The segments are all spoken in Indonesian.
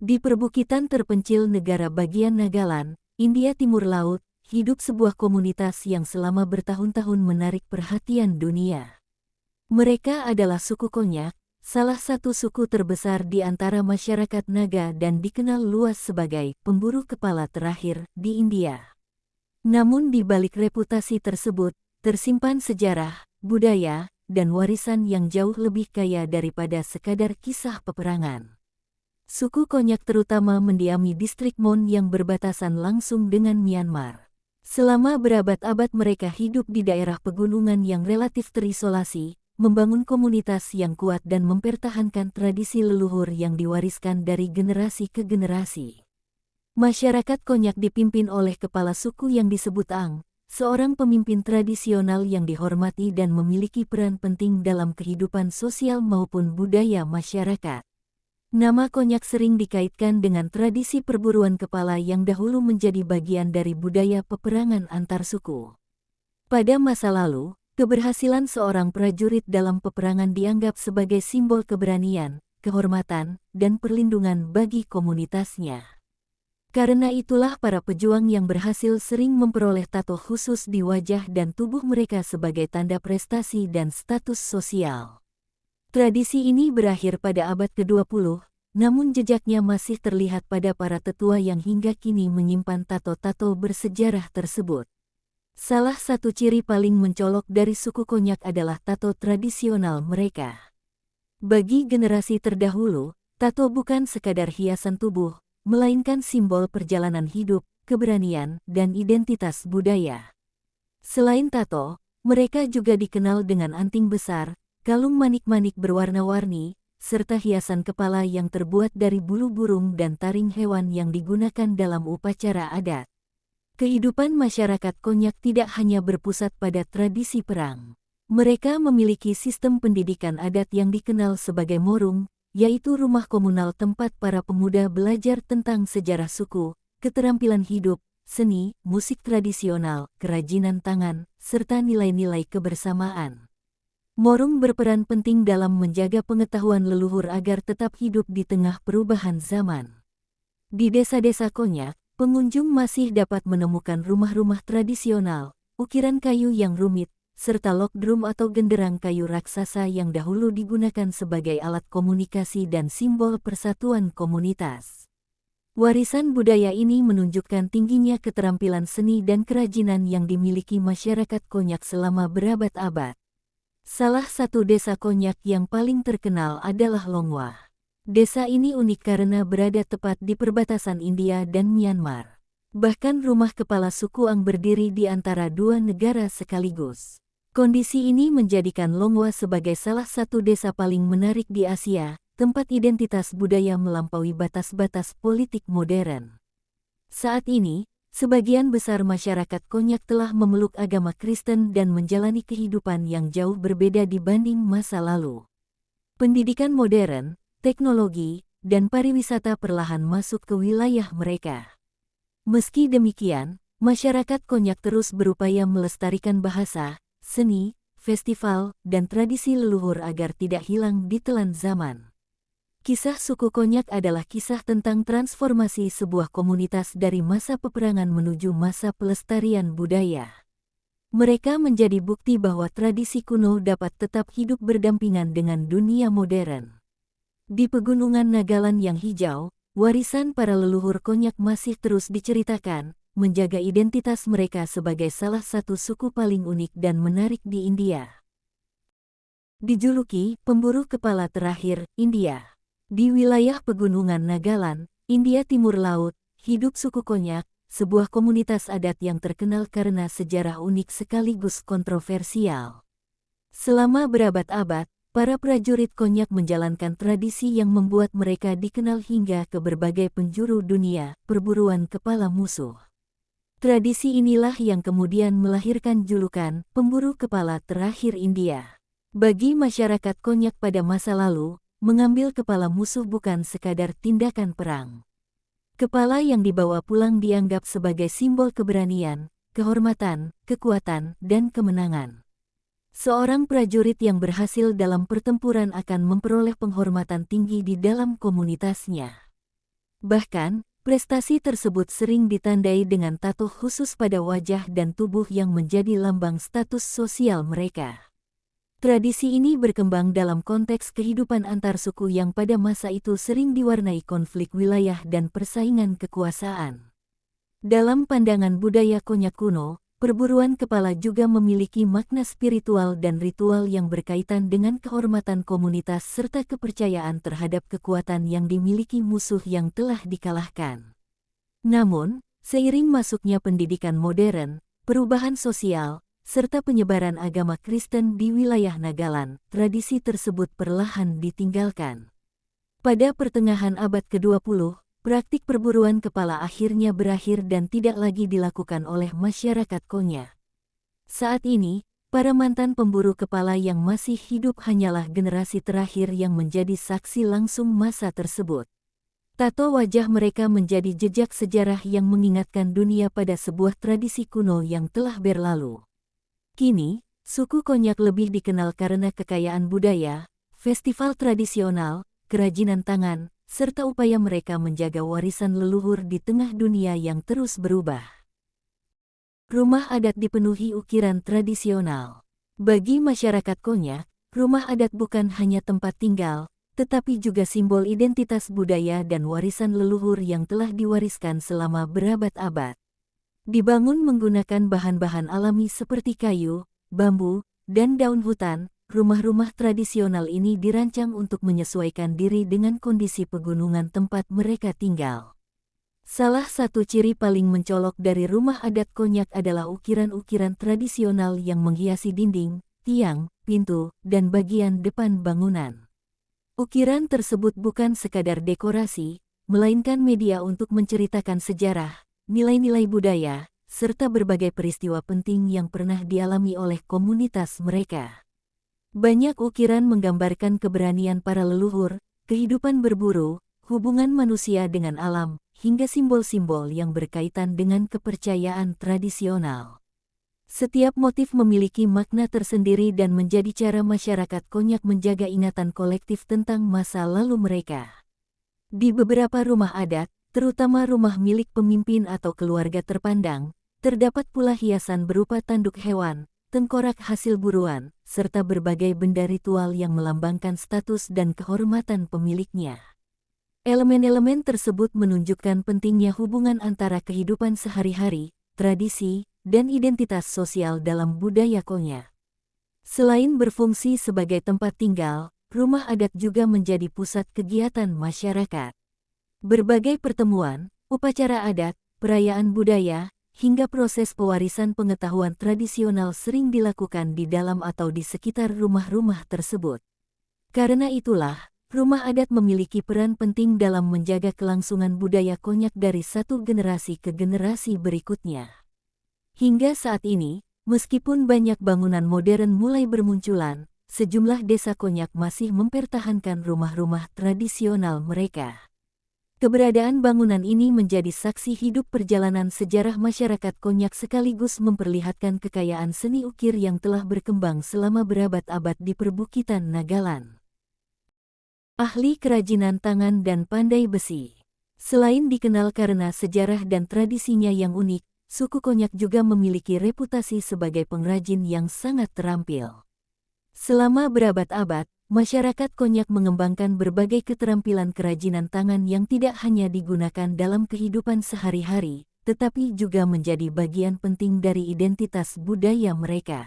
Di perbukitan terpencil negara bagian Nagaland, India Timur Laut, hidup sebuah komunitas yang selama bertahun-tahun menarik perhatian dunia. Mereka adalah suku Konyak, salah satu suku terbesar di antara masyarakat Naga dan dikenal luas sebagai pemburu kepala terakhir di India. Namun di balik reputasi tersebut, tersimpan sejarah, budaya, dan warisan yang jauh lebih kaya daripada sekadar kisah peperangan. Suku Konyak terutama mendiami distrik Mon yang berbatasan langsung dengan Myanmar. Selama berabad-abad mereka hidup di daerah pegunungan yang relatif terisolasi, membangun komunitas yang kuat dan mempertahankan tradisi leluhur yang diwariskan dari generasi ke generasi. Masyarakat Konyak dipimpin oleh kepala suku yang disebut Ang, seorang pemimpin tradisional yang dihormati dan memiliki peran penting dalam kehidupan sosial maupun budaya masyarakat. Nama Konyak sering dikaitkan dengan tradisi perburuan kepala yang dahulu menjadi bagian dari budaya peperangan antar suku. Pada masa lalu, keberhasilan seorang prajurit dalam peperangan dianggap sebagai simbol keberanian, kehormatan, dan perlindungan bagi komunitasnya. Karena itulah para pejuang yang berhasil sering memperoleh tato khusus di wajah dan tubuh mereka sebagai tanda prestasi dan status sosial. Tradisi ini berakhir pada abad ke-20, namun jejaknya masih terlihat pada para tetua yang hingga kini menyimpan tato-tato bersejarah tersebut. Salah satu ciri paling mencolok dari suku Konyak adalah tato tradisional mereka. Bagi generasi terdahulu, tato bukan sekadar hiasan tubuh, melainkan simbol perjalanan hidup, keberanian, dan identitas budaya. Selain tato, mereka juga dikenal dengan anting besar, kalung manik-manik berwarna-warni, serta hiasan kepala yang terbuat dari bulu burung dan taring hewan yang digunakan dalam upacara adat. Kehidupan masyarakat Konyak tidak hanya berpusat pada tradisi perang. Mereka memiliki sistem pendidikan adat yang dikenal sebagai morung, yaitu rumah komunal tempat para pemuda belajar tentang sejarah suku, keterampilan hidup, seni, musik tradisional, kerajinan tangan, serta nilai-nilai kebersamaan. Morung berperan penting dalam menjaga pengetahuan leluhur agar tetap hidup di tengah perubahan zaman. Di desa-desa Konyak, pengunjung masih dapat menemukan rumah-rumah tradisional, ukiran kayu yang rumit, serta lok drum atau genderang kayu raksasa yang dahulu digunakan sebagai alat komunikasi dan simbol persatuan komunitas. Warisan budaya ini menunjukkan tingginya keterampilan seni dan kerajinan yang dimiliki masyarakat Konyak selama berabad-abad. Salah satu desa Konyak yang paling terkenal adalah Longwa. Desa ini unik karena berada tepat di perbatasan India dan Myanmar. Bahkan rumah kepala suku Ang berdiri di antara dua negara sekaligus. Kondisi ini menjadikan Longwa sebagai salah satu desa paling menarik di Asia, tempat identitas budaya melampaui batas-batas politik modern. Saat ini, sebagian besar masyarakat Konyak telah memeluk agama Kristen dan menjalani kehidupan yang jauh berbeda dibanding masa lalu. Pendidikan modern, teknologi, dan pariwisata perlahan masuk ke wilayah mereka. Meski demikian, masyarakat Konyak terus berupaya melestarikan bahasa, seni, festival, dan tradisi leluhur agar tidak hilang ditelan zaman. Kisah suku Konyak adalah kisah tentang transformasi sebuah komunitas dari masa peperangan menuju masa pelestarian budaya. Mereka menjadi bukti bahwa tradisi kuno dapat tetap hidup berdampingan dengan dunia modern. Di pegunungan Nagaland yang hijau, warisan para leluhur Konyak masih terus diceritakan, menjaga identitas mereka sebagai salah satu suku paling unik dan menarik di India. Dijuluki pemburu kepala terakhir India. Di wilayah pegunungan Nagaland, India Timur Laut, hidup suku Konyak, sebuah komunitas adat yang terkenal karena sejarah unik sekaligus kontroversial. Selama berabad-abad, para prajurit Konyak menjalankan tradisi yang membuat mereka dikenal hingga ke berbagai penjuru dunia, perburuan kepala musuh. Tradisi inilah yang kemudian melahirkan julukan pemburu kepala terakhir India. Bagi masyarakat Konyak pada masa lalu, mengambil kepala musuh bukan sekadar tindakan perang. Kepala yang dibawa pulang dianggap sebagai simbol keberanian, kehormatan, kekuatan, dan kemenangan. Seorang prajurit yang berhasil dalam pertempuran akan memperoleh penghormatan tinggi di dalam komunitasnya. Bahkan, prestasi tersebut sering ditandai dengan tato khusus pada wajah dan tubuh yang menjadi lambang status sosial mereka. Tradisi ini berkembang dalam konteks kehidupan antar suku yang pada masa itu sering diwarnai konflik wilayah dan persaingan kekuasaan. Dalam pandangan budaya Konyak kuno, perburuan kepala juga memiliki makna spiritual dan ritual yang berkaitan dengan kehormatan komunitas serta kepercayaan terhadap kekuatan yang dimiliki musuh yang telah dikalahkan. Namun, seiring masuknya pendidikan modern, perubahan sosial, serta penyebaran agama Kristen di wilayah Nagaland, tradisi tersebut perlahan ditinggalkan. Pada pertengahan abad ke-20, praktik perburuan kepala akhirnya berakhir dan tidak lagi dilakukan oleh masyarakat Konyak. Saat ini, para mantan pemburu kepala yang masih hidup hanyalah generasi terakhir yang menjadi saksi langsung masa tersebut. Tato wajah mereka menjadi jejak sejarah yang mengingatkan dunia pada sebuah tradisi kuno yang telah berlalu. Kini, suku Konyak lebih dikenal karena kekayaan budaya, festival tradisional, kerajinan tangan, serta upaya mereka menjaga warisan leluhur di tengah dunia yang terus berubah. Rumah adat dipenuhi ukiran tradisional. Bagi masyarakat Konyak, rumah adat bukan hanya tempat tinggal, tetapi juga simbol identitas budaya dan warisan leluhur yang telah diwariskan selama berabad-abad. Dibangun menggunakan bahan-bahan alami seperti kayu, bambu, dan daun hutan, rumah-rumah tradisional ini dirancang untuk menyesuaikan diri dengan kondisi pegunungan tempat mereka tinggal. Salah satu ciri paling mencolok dari rumah adat Konyak adalah ukiran-ukiran tradisional yang menghiasi dinding, tiang, pintu, dan bagian depan bangunan. Ukiran tersebut bukan sekadar dekorasi, melainkan media untuk menceritakan sejarah, nilai-nilai budaya, serta berbagai peristiwa penting yang pernah dialami oleh komunitas mereka. Banyak ukiran menggambarkan keberanian para leluhur, kehidupan berburu, hubungan manusia dengan alam, hingga simbol-simbol yang berkaitan dengan kepercayaan tradisional. Setiap motif memiliki makna tersendiri dan menjadi cara masyarakat Konyak menjaga ingatan kolektif tentang masa lalu mereka. Di beberapa rumah adat, terutama rumah milik pemimpin atau keluarga terpandang, terdapat pula hiasan berupa tanduk hewan, tengkorak hasil buruan, serta berbagai benda ritual yang melambangkan status dan kehormatan pemiliknya. Elemen-elemen tersebut menunjukkan pentingnya hubungan antara kehidupan sehari-hari, tradisi, dan identitas sosial dalam budaya Konyak. Selain berfungsi sebagai tempat tinggal, rumah adat juga menjadi pusat kegiatan masyarakat. Berbagai pertemuan, upacara adat, perayaan budaya, hingga proses pewarisan pengetahuan tradisional sering dilakukan di dalam atau di sekitar rumah-rumah tersebut. Karena itulah, rumah adat memiliki peran penting dalam menjaga kelangsungan budaya Konyak dari satu generasi ke generasi berikutnya. Hingga saat ini, meskipun banyak bangunan modern mulai bermunculan, sejumlah desa Konyak masih mempertahankan rumah-rumah tradisional mereka. Keberadaan bangunan ini menjadi saksi hidup perjalanan sejarah masyarakat Konyak sekaligus memperlihatkan kekayaan seni ukir yang telah berkembang selama berabad-abad di perbukitan Nagaland. Ahli kerajinan tangan dan pandai besi. Selain dikenal karena sejarah dan tradisinya yang unik, suku Konyak juga memiliki reputasi sebagai pengrajin yang sangat terampil. Selama berabad-abad, masyarakat Konyak mengembangkan berbagai keterampilan kerajinan tangan yang tidak hanya digunakan dalam kehidupan sehari-hari, tetapi juga menjadi bagian penting dari identitas budaya mereka.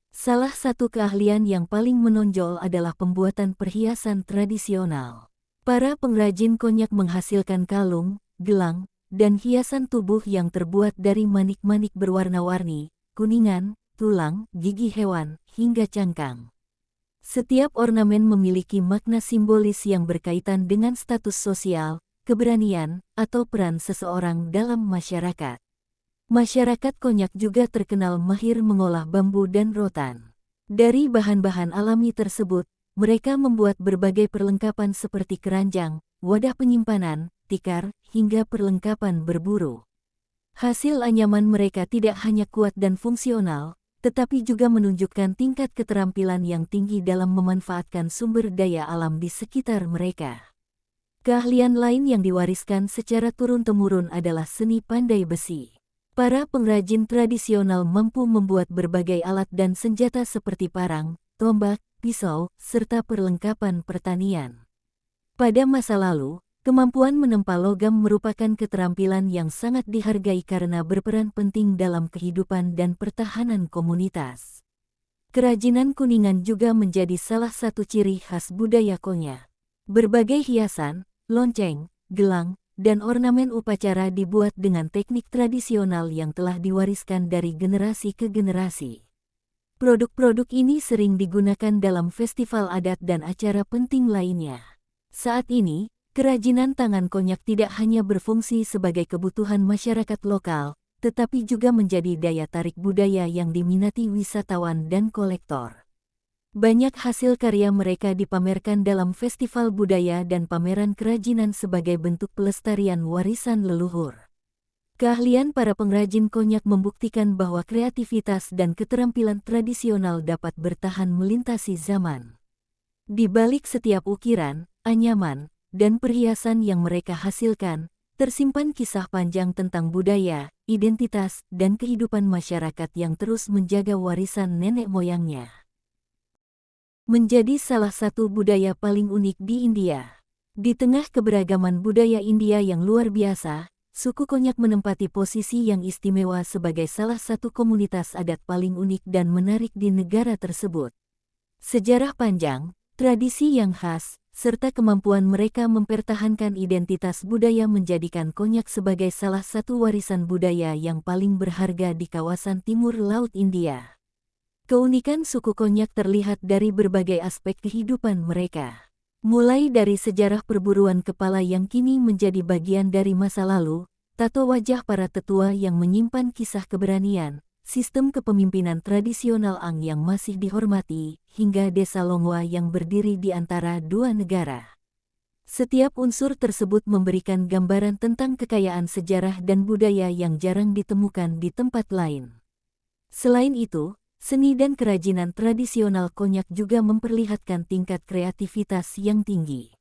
Salah satu keahlian yang paling menonjol adalah pembuatan perhiasan tradisional. Para pengrajin Konyak menghasilkan kalung, gelang, dan hiasan tubuh yang terbuat dari manik-manik berwarna-warni, kuningan, tulang, gigi hewan, hingga cangkang. Setiap ornamen memiliki makna simbolis yang berkaitan dengan status sosial, keberanian, atau peran seseorang dalam masyarakat. Masyarakat Konyak juga terkenal mahir mengolah bambu dan rotan. Dari bahan-bahan alami tersebut, mereka membuat berbagai perlengkapan seperti keranjang, wadah penyimpanan, tikar, hingga perlengkapan berburu. Hasil anyaman mereka tidak hanya kuat dan fungsional, tetapi juga menunjukkan tingkat keterampilan yang tinggi dalam memanfaatkan sumber daya alam di sekitar mereka. Keahlian lain yang diwariskan secara turun-temurun adalah seni pandai besi. Para pengrajin tradisional mampu membuat berbagai alat dan senjata seperti parang, tombak, pisau, serta perlengkapan pertanian. Pada masa lalu, kemampuan menempa logam merupakan keterampilan yang sangat dihargai karena berperan penting dalam kehidupan dan pertahanan komunitas. Kerajinan kuningan juga menjadi salah satu ciri khas budaya Konya. Berbagai hiasan, lonceng, gelang, dan ornamen upacara dibuat dengan teknik tradisional yang telah diwariskan dari generasi ke generasi. Produk-produk ini sering digunakan dalam festival adat dan acara penting lainnya. Saat ini, kerajinan tangan Konyak tidak hanya berfungsi sebagai kebutuhan masyarakat lokal, tetapi juga menjadi daya tarik budaya yang diminati wisatawan dan kolektor. Banyak hasil karya mereka dipamerkan dalam festival budaya dan pameran kerajinan sebagai bentuk pelestarian warisan leluhur. Keahlian para pengrajin konyak membuktikan bahwa kreativitas dan keterampilan tradisional dapat bertahan melintasi zaman. Di balik setiap ukiran, anyaman, dan perhiasan yang mereka hasilkan, tersimpan kisah panjang tentang budaya, identitas, dan kehidupan masyarakat yang terus menjaga warisan nenek moyangnya. Menjadi salah satu budaya paling unik di India. Di tengah keberagaman budaya India yang luar biasa, suku Konyak menempati posisi yang istimewa sebagai salah satu komunitas adat paling unik dan menarik di negara tersebut. Sejarah panjang, tradisi yang khas, serta kemampuan mereka mempertahankan identitas budaya menjadikan Konyak sebagai salah satu warisan budaya yang paling berharga di kawasan timur Laut India. Keunikan suku Konyak terlihat dari berbagai aspek kehidupan mereka. Mulai dari sejarah perburuan kepala yang kini menjadi bagian dari masa lalu, tato wajah para tetua yang menyimpan kisah keberanian, sistem kepemimpinan tradisional Ang yang masih dihormati, hingga desa Longwa yang berdiri di antara dua negara. Setiap unsur tersebut memberikan gambaran tentang kekayaan sejarah dan budaya yang jarang ditemukan di tempat lain. Selain itu, seni dan kerajinan tradisional Konyak juga memperlihatkan tingkat kreativitas yang tinggi.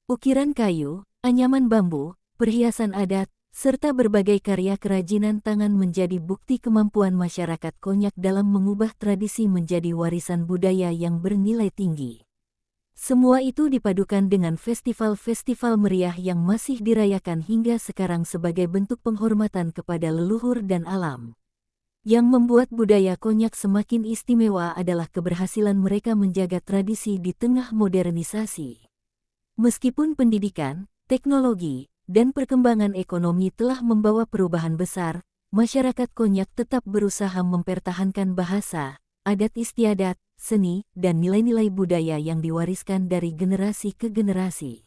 Ukiran kayu, anyaman bambu, perhiasan adat, serta berbagai karya kerajinan tangan menjadi bukti kemampuan masyarakat Konyak dalam mengubah tradisi menjadi warisan budaya yang bernilai tinggi. Semua itu dipadukan dengan festival-festival meriah yang masih dirayakan hingga sekarang sebagai bentuk penghormatan kepada leluhur dan alam. Yang membuat budaya Konyak semakin istimewa adalah keberhasilan mereka menjaga tradisi di tengah modernisasi. Meskipun pendidikan, teknologi, dan perkembangan ekonomi telah membawa perubahan besar, masyarakat Konyak tetap berusaha mempertahankan bahasa, adat istiadat, seni, dan nilai-nilai budaya yang diwariskan dari generasi ke generasi.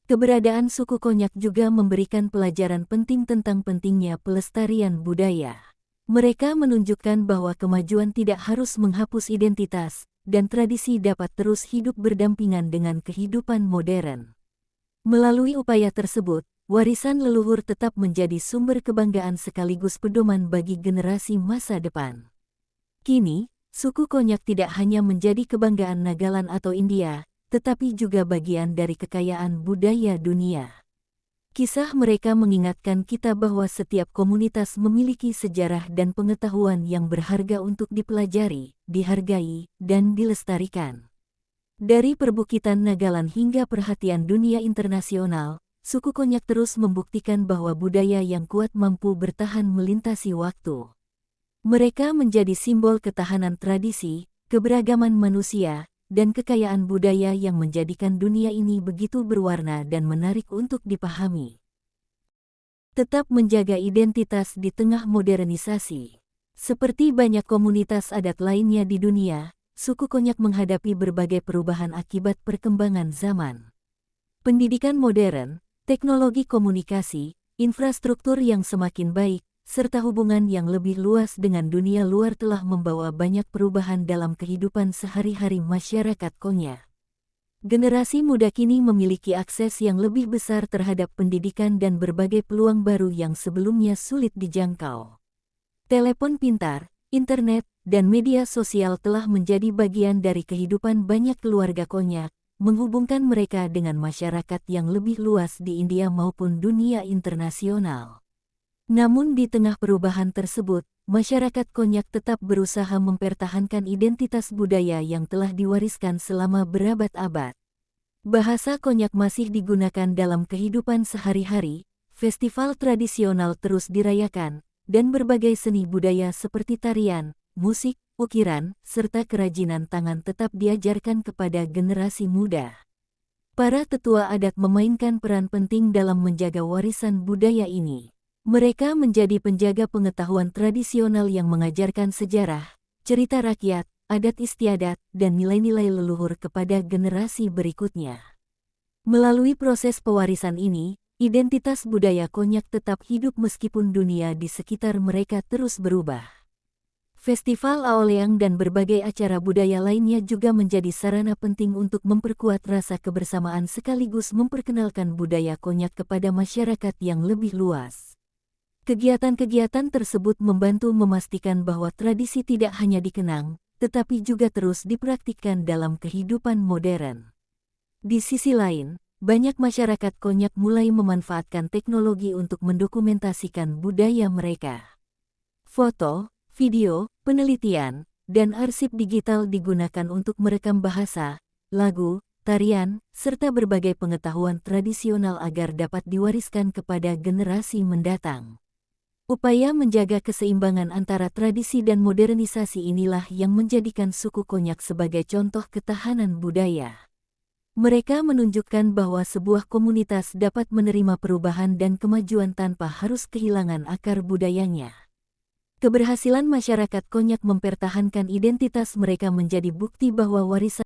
Keberadaan suku Konyak juga memberikan pelajaran penting tentang pentingnya pelestarian budaya. Mereka menunjukkan bahwa kemajuan tidak harus menghapus identitas, dan tradisi dapat terus hidup berdampingan dengan kehidupan modern. Melalui upaya tersebut, warisan leluhur tetap menjadi sumber kebanggaan sekaligus pedoman bagi generasi masa depan. Kini, suku Konyak tidak hanya menjadi kebanggaan Nagaland atau India, tetapi juga bagian dari kekayaan budaya dunia. Kisah mereka mengingatkan kita bahwa setiap komunitas memiliki sejarah dan pengetahuan yang berharga untuk dipelajari, dihargai, dan dilestarikan. Dari perbukitan Nagaland hingga perhatian dunia internasional, suku Konyak terus membuktikan bahwa budaya yang kuat mampu bertahan melintasi waktu. Mereka menjadi simbol ketahanan tradisi, keberagaman manusia, dan kekayaan budaya yang menjadikan dunia ini begitu berwarna dan menarik untuk dipahami. Tetap menjaga identitas di tengah modernisasi. Seperti banyak komunitas adat lainnya di dunia, suku Konyak menghadapi berbagai perubahan akibat perkembangan zaman. Pendidikan modern, teknologi komunikasi, infrastruktur yang semakin baik, serta hubungan yang lebih luas dengan dunia luar telah membawa banyak perubahan dalam kehidupan sehari-hari masyarakat Konyak. Generasi muda kini memiliki akses yang lebih besar terhadap pendidikan dan berbagai peluang baru yang sebelumnya sulit dijangkau. Telepon pintar, internet, dan media sosial telah menjadi bagian dari kehidupan banyak keluarga Konyak, menghubungkan mereka dengan masyarakat yang lebih luas di India maupun dunia internasional. Namun di tengah perubahan tersebut, masyarakat Konyak tetap berusaha mempertahankan identitas budaya yang telah diwariskan selama berabad-abad. Bahasa Konyak masih digunakan dalam kehidupan sehari-hari, festival tradisional terus dirayakan, dan berbagai seni budaya seperti tarian, musik, ukiran, serta kerajinan tangan tetap diajarkan kepada generasi muda. Para tetua adat memainkan peran penting dalam menjaga warisan budaya ini. Mereka menjadi penjaga pengetahuan tradisional yang mengajarkan sejarah, cerita rakyat, adat istiadat, dan nilai-nilai leluhur kepada generasi berikutnya. Melalui proses pewarisan ini, identitas budaya Konyak tetap hidup meskipun dunia di sekitar mereka terus berubah. Festival Aoleang dan berbagai acara budaya lainnya juga menjadi sarana penting untuk memperkuat rasa kebersamaan sekaligus memperkenalkan budaya Konyak kepada masyarakat yang lebih luas. Kegiatan-kegiatan tersebut membantu memastikan bahwa tradisi tidak hanya dikenang, tetapi juga terus dipraktikkan dalam kehidupan modern. Di sisi lain, banyak masyarakat Konyak mulai memanfaatkan teknologi untuk mendokumentasikan budaya mereka. Foto, video, penelitian, dan arsip digital digunakan untuk merekam bahasa, lagu, tarian, serta berbagai pengetahuan tradisional agar dapat diwariskan kepada generasi mendatang. Upaya menjaga keseimbangan antara tradisi dan modernisasi inilah yang menjadikan suku Konyak sebagai contoh ketahanan budaya. Mereka menunjukkan bahwa sebuah komunitas dapat menerima perubahan dan kemajuan tanpa harus kehilangan akar budayanya. Keberhasilan masyarakat Konyak mempertahankan identitas mereka menjadi bukti bahwa warisan